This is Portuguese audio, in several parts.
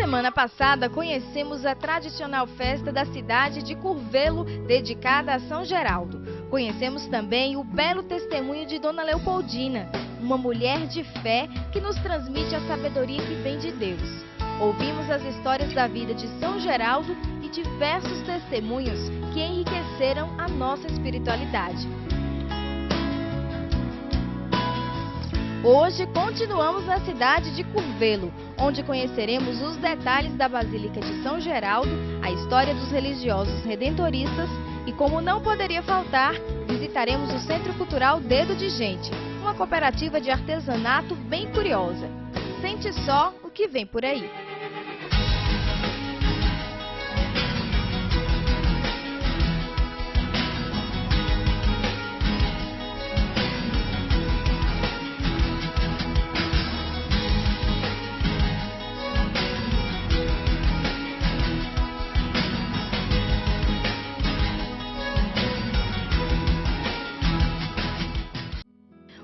semana passada, conhecemos a tradicional festa da cidade de Curvelo, dedicada a São Geraldo. Conhecemos também o belo testemunho de Dona Leopoldina, uma mulher de fé que nos transmite a sabedoria que vem de Deus. Ouvimos as histórias da vida de São Geraldo e diversos testemunhos que enriqueceram a nossa espiritualidade. Hoje continuamos na cidade de Curvelo, onde conheceremos os detalhes da Basílica de São Geraldo, a história dos religiosos redentoristas e, como não poderia faltar, visitaremos o Centro Cultural Dedo de Gente, uma cooperativa de artesanato bem curiosa. Sente só o que vem por aí.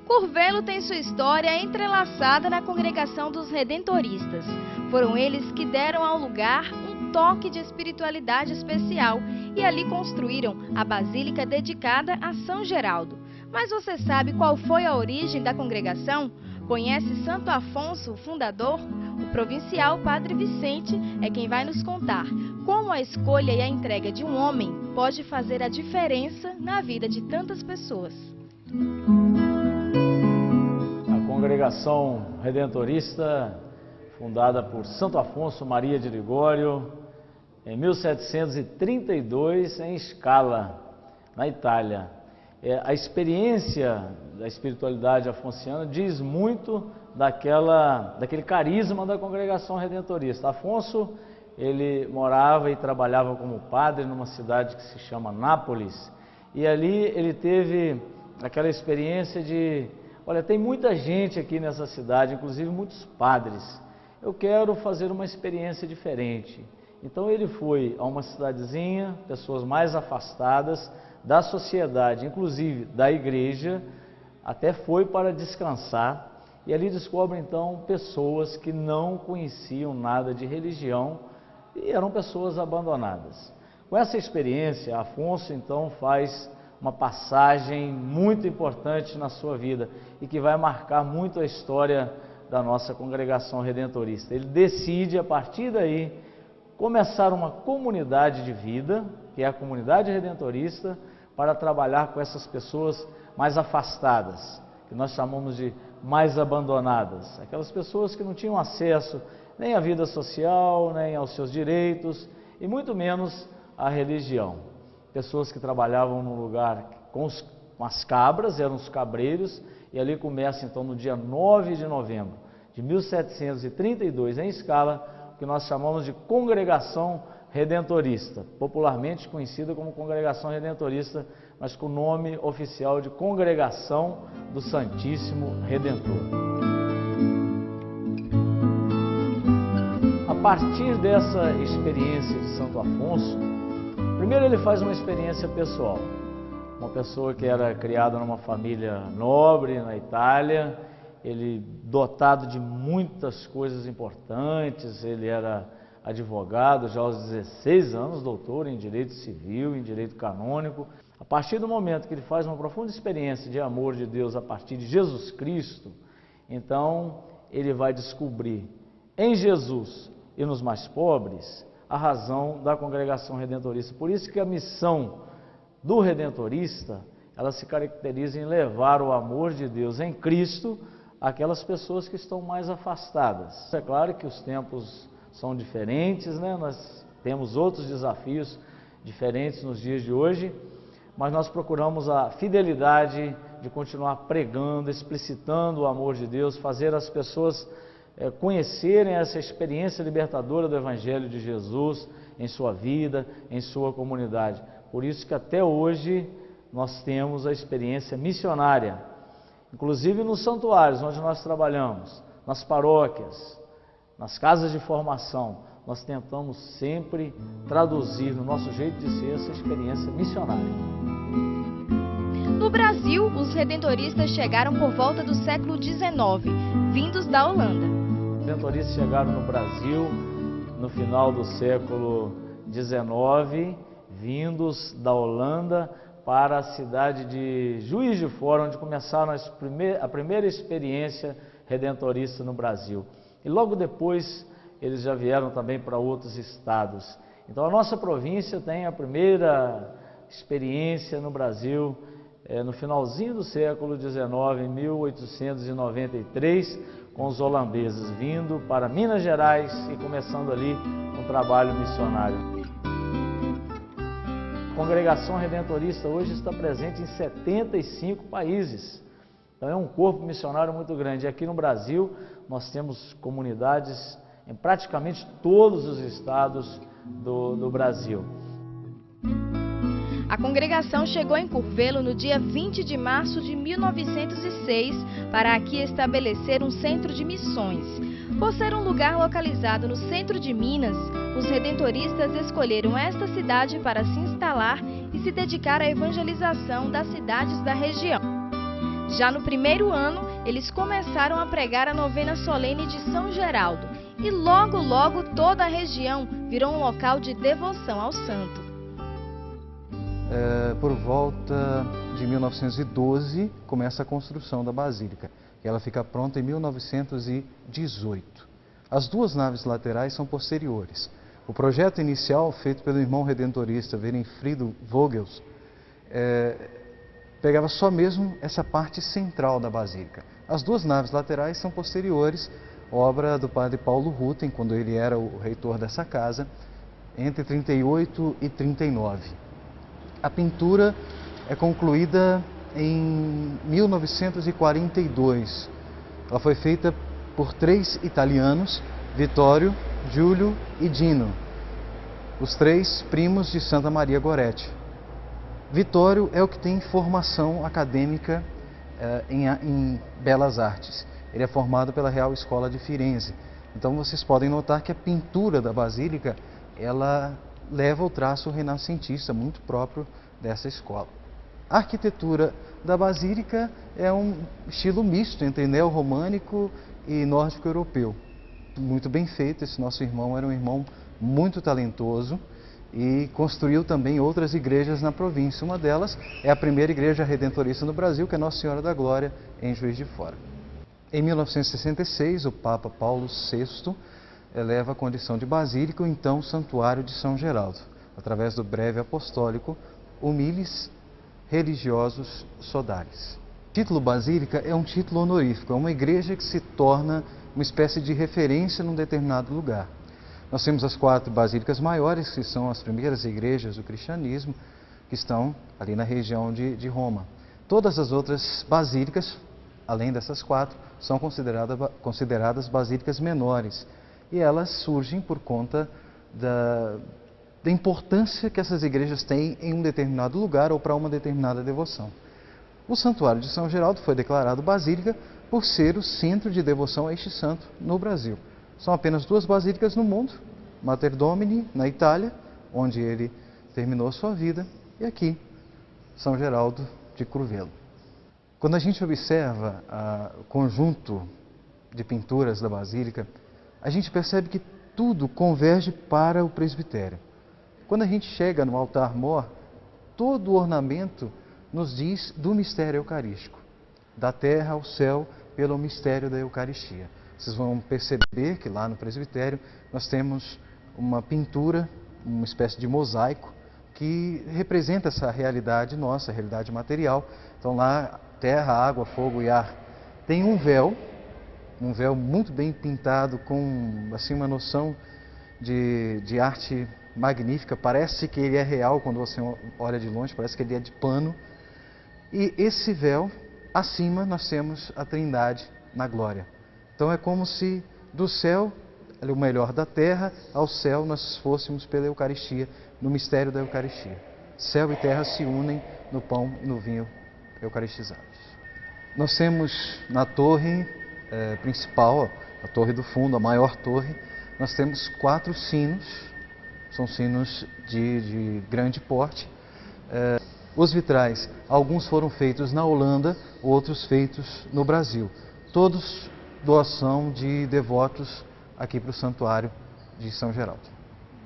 Curvelo tem sua história entrelaçada na congregação dos redentoristas. Foram eles que deram ao lugar um toque de espiritualidade especial e ali construíram a basílica dedicada a São Geraldo. Mas você sabe qual foi a origem da congregação? Conhece Santo Afonso, o fundador? O provincial Padre Vicente é quem vai nos contar como a escolha e a entrega de um homem pode fazer a diferença na vida de tantas pessoas. A congregação redentorista, fundada por Santo Afonso Maria de Ligório, em 1732, em Scala, na Itália. A experiência da espiritualidade afonciana diz muito daquele carisma da congregação redentorista. Afonso, ele morava e trabalhava como padre numa cidade que se chama Nápoles, e ali ele teve aquela experiência de: olha, tem muita gente aqui nessa cidade, inclusive muitos padres. Eu quero fazer uma experiência diferente. Então ele foi a uma cidadezinha, pessoas mais afastadas da sociedade, inclusive da igreja, até foi para descansar. E ali descobre então pessoas que não conheciam nada de religião e eram pessoas abandonadas. Com essa experiência, Afonso então faz uma passagem muito importante na sua vida e que vai marcar muito a história da nossa congregação redentorista. Ele decide, a partir daí, começar uma comunidade de vida, que é a comunidade redentorista, para trabalhar com essas pessoas mais afastadas, que nós chamamos de mais abandonadas, aquelas pessoas que não tinham acesso nem à vida social, nem aos seus direitos e muito menos à religião. Pessoas que trabalhavam num lugar com as cabras, eram os cabreiros, e ali começa então no dia 9 de novembro de 1732, em Scala, o que nós chamamos de Congregação Redentorista, popularmente conhecida como Congregação Redentorista, mas com o nome oficial de Congregação do Santíssimo Redentor. A partir dessa experiência de Santo Afonso, primeiro ele faz uma experiência pessoal. Uma pessoa que era criada numa família nobre na Itália, ele dotado de muitas coisas importantes, ele era advogado já aos 16 anos, doutor em direito civil, em direito canônico. A partir do momento que ele faz uma profunda experiência de amor de Deus a partir de Jesus Cristo, então ele vai descobrir em Jesus e nos mais pobres a razão da congregação redentorista. Por isso que a missão do redentorista, ela se caracteriza em levar o amor de Deus em Cristo àquelas pessoas que estão mais afastadas. É claro que os tempos são diferentes, né? Nós temos outros desafios diferentes nos dias de hoje, mas nós procuramos a fidelidade de continuar pregando, explicitando o amor de Deus, fazer as pessoas conhecerem essa experiência libertadora do Evangelho de Jesus em sua vida, em sua comunidade. Por isso que até hoje nós temos a experiência missionária, inclusive nos santuários onde nós trabalhamos, nas paróquias, nas casas de formação, nós tentamos sempre traduzir no nosso jeito de ser essa experiência missionária. No Brasil, os redentoristas chegaram por volta do século XIX, vindos da Holanda. Os redentoristas chegaram no Brasil no final do século XIX, vindos da Holanda para a cidade de Juiz de Fora, onde começaram a primeira experiência redentorista no Brasil. E logo depois eles já vieram também para outros estados. Então a nossa província tem a primeira experiência no Brasil no finalzinho do século XIX, em 1893, com os holandeses vindo para Minas Gerais e começando ali um trabalho missionário. A Congregação Redentorista hoje está presente em 75 países. Então é um corpo missionário muito grande. E aqui no Brasil nós temos comunidades em praticamente todos os estados do Brasil. A congregação chegou em Curvelo no dia 20 de março de 1906 para aqui estabelecer um centro de missões. Por ser um lugar localizado no centro de Minas, os redentoristas escolheram esta cidade para se instalar e se dedicar à evangelização das cidades da região. Já no primeiro ano, eles começaram a pregar a novena solene de São Geraldo e logo toda a região virou um local de devoção ao santo. Por volta de 1912, começa a construção da Basílica. Ela fica pronta em 1918. As duas naves laterais são posteriores. O projeto inicial, feito pelo irmão redentorista Werenfried Vogels, pegava só mesmo essa parte central da Basílica. As duas naves laterais são posteriores, obra do padre Paulo Rutten, quando ele era o reitor dessa casa, entre 38 e 39. A pintura é concluída em 1942. Ela foi feita por 3 italianos, Vittorio, Giulio e Dino, os 3 primos de Santa Maria Goretti. Vittorio é o que tem formação acadêmica em Belas Artes. Ele é formado pela Real Escola de Firenze. Então vocês podem notar que a pintura da Basílica, ela leva o traço renascentista, muito próprio dessa escola. A arquitetura da Basílica é um estilo misto entre neo-românico e nórdico-europeu. Muito bem feito, esse nosso irmão era um irmão muito talentoso e construiu também outras igrejas na província. Uma delas é a primeira igreja redentorista no Brasil, que é Nossa Senhora da Glória, em Juiz de Fora. Em 1966, o Papa Paulo VI eleva a condição de basílica o então Santuário de São Geraldo, através do breve apostólico Humilis Religiosus Sodalis. O título basílica é um título honorífico, é uma igreja que se torna uma espécie de referência num determinado lugar. Nós temos as 4 basílicas maiores, que são as primeiras igrejas do cristianismo, que estão ali na região de Roma. Todas as outras basílicas, além dessas 4, são consideradas basílicas menores. E elas surgem por conta da importância que essas igrejas têm em um determinado lugar ou para uma determinada devoção. O Santuário de São Geraldo foi declarado basílica por ser o centro de devoção a este santo no Brasil. São apenas 2 basílicas no mundo, Mater Domini, na Itália, onde ele terminou sua vida, e aqui, São Geraldo de Curvelo. Quando a gente observa o conjunto de pinturas da Basílica, a gente percebe que tudo converge para o presbitério. Quando a gente chega no altar-mor, todo o ornamento nos diz do mistério eucarístico, da terra ao céu pelo mistério da Eucaristia. Vocês vão perceber que lá no presbitério nós temos uma pintura, uma espécie de mosaico, que representa essa realidade nossa, a realidade material. Então lá, terra, água, fogo e ar. Tem um véu muito bem pintado, com assim, uma noção de arte magnífica. Parece que ele é real quando você olha de longe, parece que ele é de pano. E esse véu, acima nós temos a Trindade na glória. Então é como se do céu, o melhor da terra, ao céu nós fôssemos pela Eucaristia, no mistério da Eucaristia. Céu e terra se unem no pão e no vinho eucaristizados. Nós temos na torre principal, a torre do fundo, a maior torre, nós temos 4 sinos, são sinos de grande porte. Os vitrais, alguns foram feitos na Holanda, outros feitos no Brasil. Todos doação de devotos aqui para o Santuário de São Geraldo.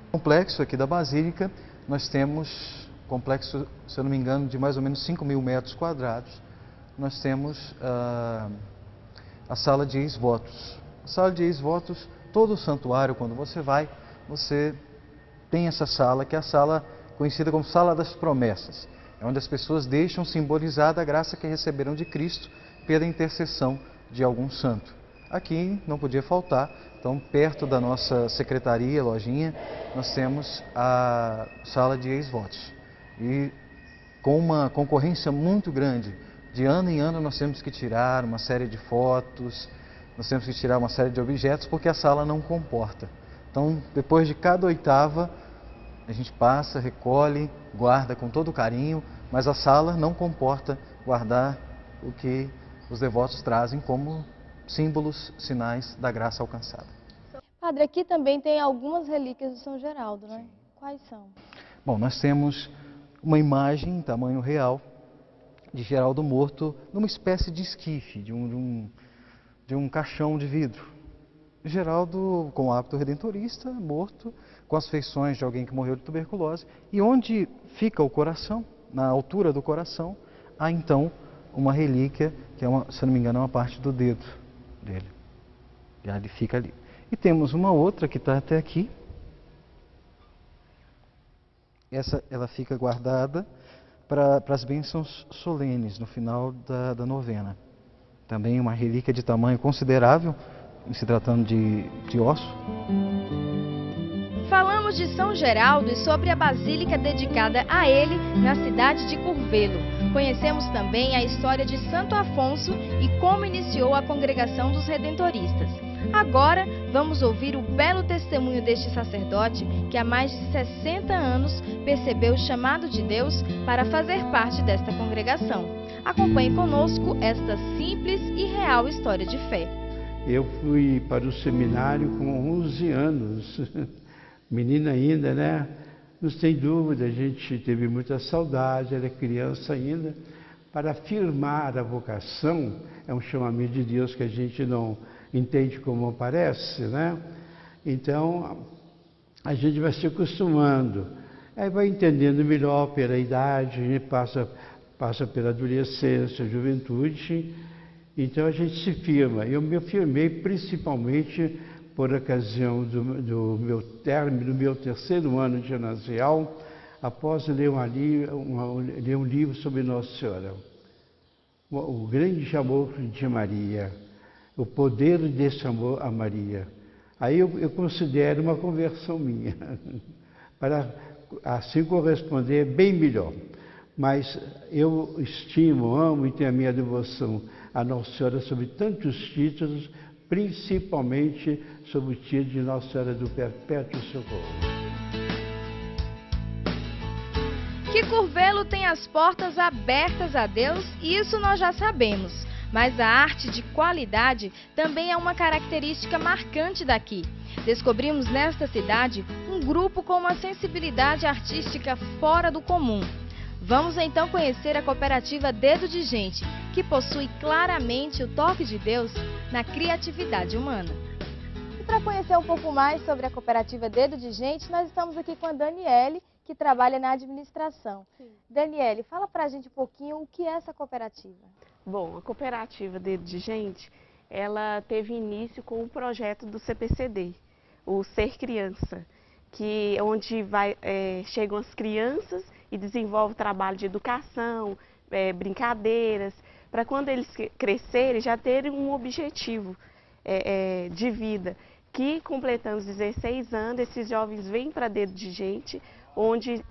No complexo aqui da Basílica, nós temos complexo, se eu não me engano, de mais ou menos 5.000 metros quadrados. Nós temos a sala de ex-votos. A sala de ex-votos, todo o santuário, quando você vai, você tem essa sala, que é a sala conhecida como Sala das Promessas. É onde as pessoas deixam simbolizada a graça que receberam de Cristo pela intercessão de algum santo. Aqui não podia faltar, então perto da nossa secretaria, lojinha, nós temos a sala de ex-votos. E com uma concorrência muito grande, de ano em ano nós temos que tirar uma série de fotos, nós temos que tirar uma série de objetos, porque a sala não comporta. Então, depois de cada oitava, a gente passa, recolhe, guarda com todo carinho, mas a sala não comporta guardar o que os devotos trazem como símbolos, sinais da graça alcançada. Padre, aqui também tem algumas relíquias de São Geraldo, né? Quais são? Bom, nós temos uma imagem em tamanho real de Geraldo morto numa espécie de esquife, de um caixão de vidro. Geraldo com o hábito redentorista, morto, com as feições de alguém que morreu de tuberculose. E onde fica o coração, na altura do coração, há então uma relíquia, que é, se não me engano, é uma parte do dedo dele. E ele fica ali. E temos uma outra que está até aqui. Essa ela fica guardada para as bênçãos solenes no final da novena. Também uma relíquia de tamanho considerável, se tratando de osso. Falamos de São Geraldo e sobre a basílica dedicada a ele na cidade de Curvelo. Conhecemos também a história de Santo Afonso e como iniciou a congregação dos Redentoristas. Agora, vamos ouvir o belo testemunho deste sacerdote que há mais de 60 anos percebeu o chamado de Deus para fazer parte desta congregação. Acompanhe conosco esta simples e real história de fé. Eu fui para o seminário com 11 anos, menina ainda, né? Não tem dúvida, a gente teve muita saudade, era criança ainda. Para afirmar a vocação, é um chamamento de Deus que a gente não entende como aparece, né? Então, a gente vai se acostumando, aí vai entendendo melhor pela idade, a gente passa pela adolescência, juventude, então a gente se firma. Eu me firmei principalmente por ocasião do meu término, do meu terceiro ano de ginasial, após ler um livro sobre Nossa Senhora, o grande amor de Maria, o poder desse amor a Maria. Aí eu considero uma conversão minha, para assim corresponder bem melhor. Mas eu estimo, amo e tenho a minha devoção a Nossa Senhora sobre tantos títulos, principalmente sobre o título de Nossa Senhora do Perpétuo Socorro. Que Curvelo tem as portas abertas a Deus, isso nós já sabemos. Mas a arte de qualidade também é uma característica marcante daqui. Descobrimos nesta cidade um grupo com uma sensibilidade artística fora do comum. Vamos então conhecer a cooperativa Dedo de Gente, que possui claramente o toque de Deus na criatividade humana. E para conhecer um pouco mais sobre a cooperativa Dedo de Gente, nós estamos aqui com a Daniele, que trabalha na administração. Sim. Daniele, fala para a gente um pouquinho o que é essa cooperativa. Bom, a cooperativa Dedo de Gente, ela teve início com o projeto do CPCD, o Ser Criança, onde chegam as crianças e desenvolve trabalho de educação, brincadeiras, para quando eles crescerem já terem um objetivo de vida. Que completando os 16 anos, esses jovens vêm para Dedo de Gente, onde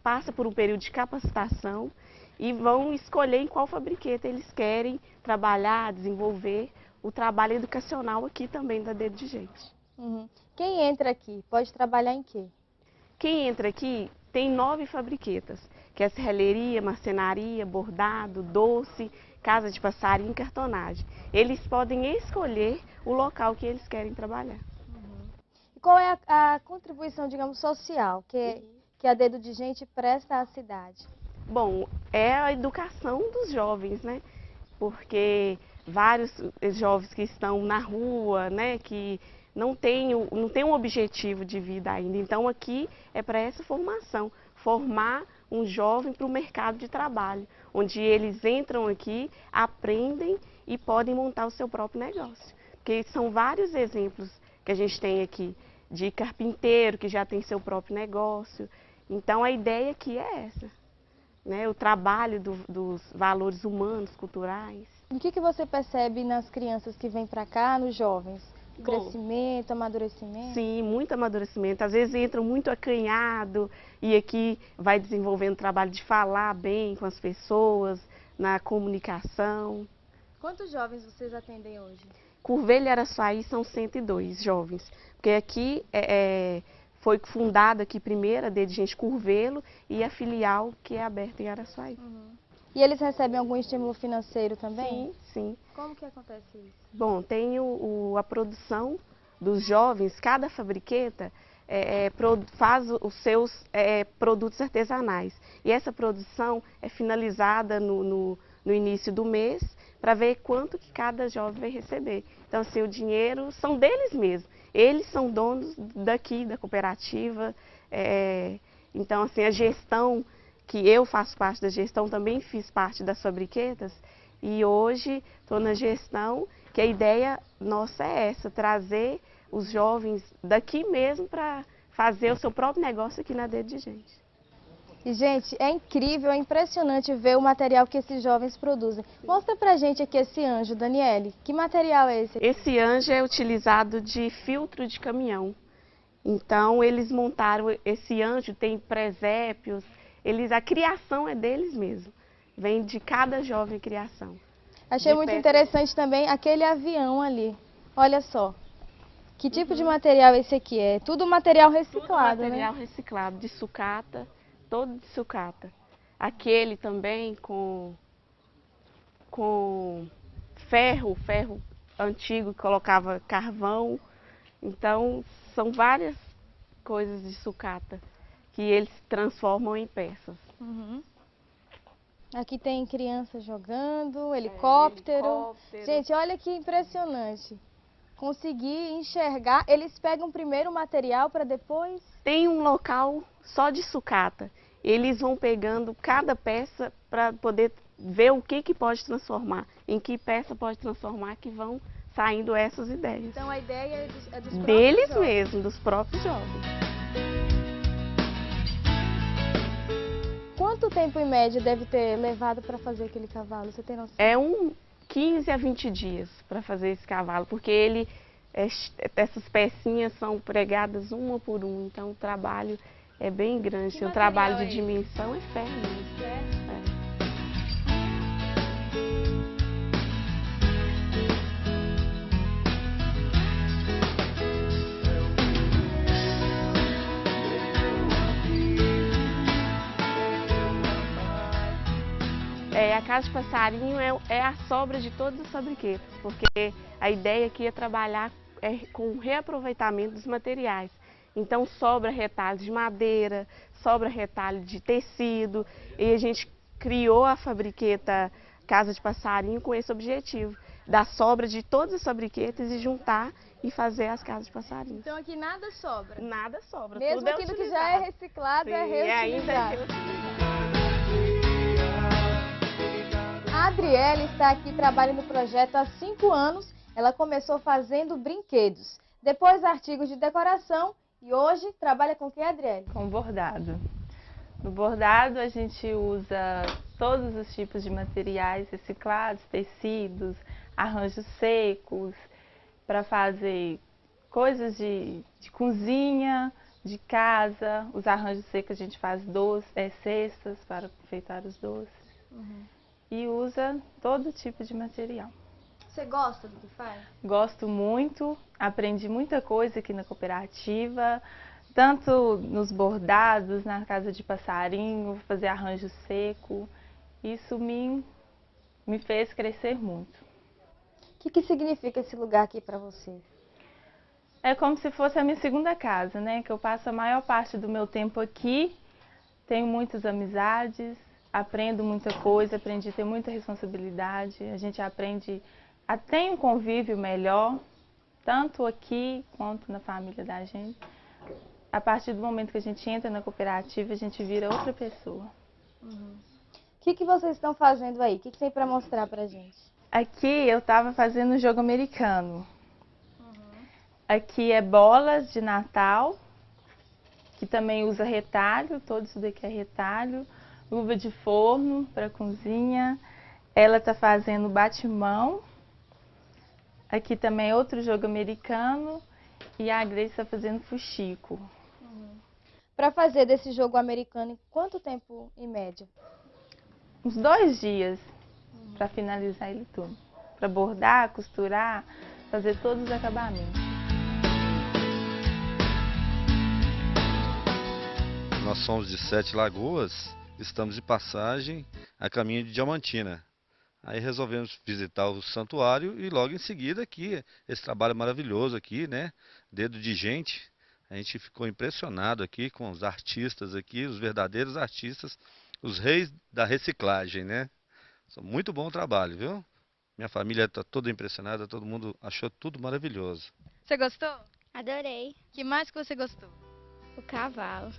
passa por um período de capacitação e vão escolher em qual fabriqueta eles querem trabalhar, desenvolver o trabalho educacional aqui também da Dedo de Gente. Uhum. Quem entra aqui pode trabalhar em quê? Quem entra aqui tem 9 fabriquetas, que é serralheria, marcenaria, bordado, doce, casa de passarinho e cartonagem. Eles podem escolher o local que eles querem trabalhar. Uhum. E qual é a contribuição, digamos, social que a Dedo de Gente presta à cidade? Bom, é a educação dos jovens, né? Porque vários jovens que estão na rua, né, que não tem um objetivo de vida ainda. Então aqui é para essa formação, formar um jovem para o mercado de trabalho, onde eles entram aqui, aprendem e podem montar o seu próprio negócio. Porque são vários exemplos que a gente tem aqui, de carpinteiro que já tem seu próprio negócio. Então a ideia aqui é essa, né? O trabalho dos valores humanos, culturais. O que você percebe nas crianças que vêm para cá, nos jovens? Crescimento, amadurecimento? Sim, muito amadurecimento. Às vezes entram muito acanhado e aqui vai desenvolvendo o trabalho de falar bem com as pessoas, na comunicação. Quantos jovens vocês atendem hoje? Curvelho e Araçuaí são 102 jovens, porque aqui foi fundada aqui primeiro a Dirigente Curvelo e a filial que é aberta em Araçuaí. E eles recebem algum estímulo financeiro também? Sim, sim. Como que acontece isso? Bom, tem a produção dos jovens, cada fabriqueta faz os seus produtos artesanais. E essa produção é finalizada no início do mês para ver quanto que cada jovem vai receber. Então, assim, o dinheiro são deles mesmos. Eles são donos daqui, da cooperativa. Então, assim, a gestão, que eu faço parte da gestão, também fiz parte das fabriquetas. E hoje estou na gestão, que a ideia nossa é essa, trazer os jovens daqui mesmo para fazer o seu próprio negócio aqui na Dedo de Gente. E, gente, é incrível, é impressionante ver o material que esses jovens produzem. Mostra pra gente aqui esse anjo, Daniele. Que material é esse? Esse anjo é utilizado de filtro de caminhão. Então, eles montaram esse anjo, tem presépios, a criação é deles mesmo. Vem de cada jovem criação. Achei muito interessante também aquele avião ali. Olha só. Que tipo de material esse aqui é? Tudo material reciclado, tudo material né? reciclado, de sucata, todo de sucata. Aquele também com ferro antigo que colocava carvão. Então, são várias coisas de sucata que eles transformam em peças. Aqui tem criança jogando, helicóptero. Gente, olha que impressionante. Conseguir enxergar, eles pegam primeiro o material para depois... Tem um local só de sucata. Eles vão pegando cada peça para poder ver o que pode transformar, em que peça pode transformar, que vão saindo essas ideias. Então a ideia é dos deles mesmos, dos próprios jovens. Quanto tempo em média deve ter levado para fazer aquele cavalo? Você tem noção? É 15 a 20 dias para fazer esse cavalo, porque essas pecinhas são pregadas uma por uma, então o trabalho é bem grande. O trabalho de dimensão é ferro mesmo. A Casa de Passarinho é a sobra de todas as fabriquetas, porque a ideia aqui é trabalhar com o reaproveitamento dos materiais. Então sobra retalho de madeira, sobra retalho de tecido, e a gente criou a fabriqueta Casa de Passarinho com esse objetivo, da sobra de todas as fabriquetas e juntar e fazer as casas de passarinho. Então aqui nada sobra? Nada sobra, mesmo tudo aquilo que já é reciclado, é reutilizado. Ainda é reutilizado. A Adriele está aqui trabalhando no projeto há 5 anos. Ela começou fazendo brinquedos, depois artigos de decoração e hoje trabalha com o que, Adriele? Com bordado. No bordado a gente usa todos os tipos de materiais reciclados, tecidos, arranjos secos, para fazer coisas de cozinha, de casa. Os arranjos secos a gente faz cestas para enfeitar os doces. E usa todo tipo de material. Você gosta do que faz? Gosto muito, aprendi muita coisa aqui na cooperativa, tanto nos bordados, na casa de passarinho, fazer arranjo seco. Isso me fez crescer muito. O que significa esse lugar aqui para você? É como se fosse a minha segunda casa, né? Que eu passo a maior parte do meu tempo aqui, tenho muitas amizades, aprendo muita coisa, aprendi a ter muita responsabilidade, a gente aprende a ter um convívio melhor tanto aqui quanto na família da gente. A partir do momento que a gente entra na cooperativa, a gente vira outra pessoa. O que vocês estão fazendo aí? O que tem para mostrar pra gente? Aqui eu estava fazendo um jogo americano. Aqui é bolas de Natal, que também usa retalho, todo isso daqui é retalho, luva de forno para cozinha. Ela está fazendo batimão. Aqui também é outro jogo americano e a Grace está fazendo fuxico. Para fazer desse jogo americano, quanto tempo em média? Uns 2 dias para finalizar ele tudo. Para bordar, costurar, fazer todos os acabamentos. Nós somos de Sete Lagoas, estamos de passagem a caminho de Diamantina. Aí resolvemos visitar o santuário e logo em seguida aqui, esse trabalho maravilhoso aqui, né? Dedo de gente. A gente ficou impressionado aqui com os artistas aqui, os verdadeiros artistas, os reis da reciclagem, né? Muito bom o trabalho, viu? Minha família está toda impressionada, todo mundo achou tudo maravilhoso. Você gostou? Adorei. Que mais que você gostou? O cavalo.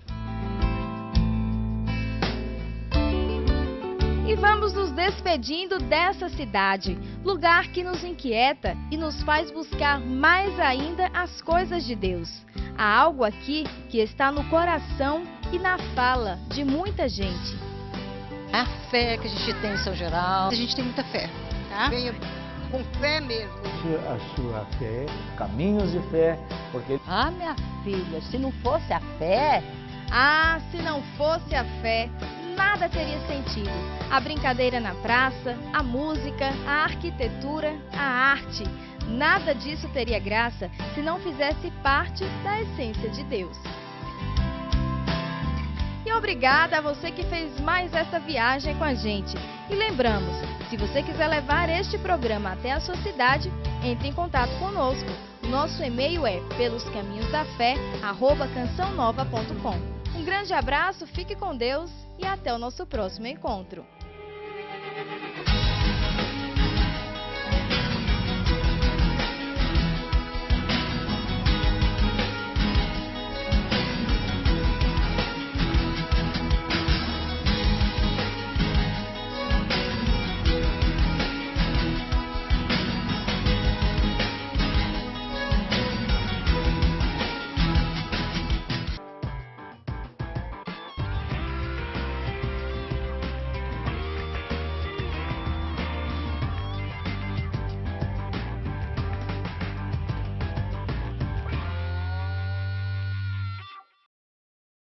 E vamos nos despedindo dessa cidade, lugar que nos inquieta e nos faz buscar mais ainda as coisas de Deus. Há algo aqui que está no coração e na fala de muita gente. A fé que a gente tem em São Geraldo, a gente tem muita fé, tá? Venha com fé mesmo. A sua fé. Caminhos de fé, porque Ah, minha filha, se não fosse a fé... Ah, se não fosse a fé, nada teria sentido. A brincadeira na praça, a música, a arquitetura, a arte. Nada disso teria graça se não fizesse parte da essência de Deus. E obrigada a você que fez mais essa viagem com a gente. E lembramos, se você quiser levar este programa até a sua cidade, entre em contato conosco. O nosso e-mail é peloscaminhosdafé@cançãonova.com. Um grande abraço, fique com Deus e até o nosso próximo encontro.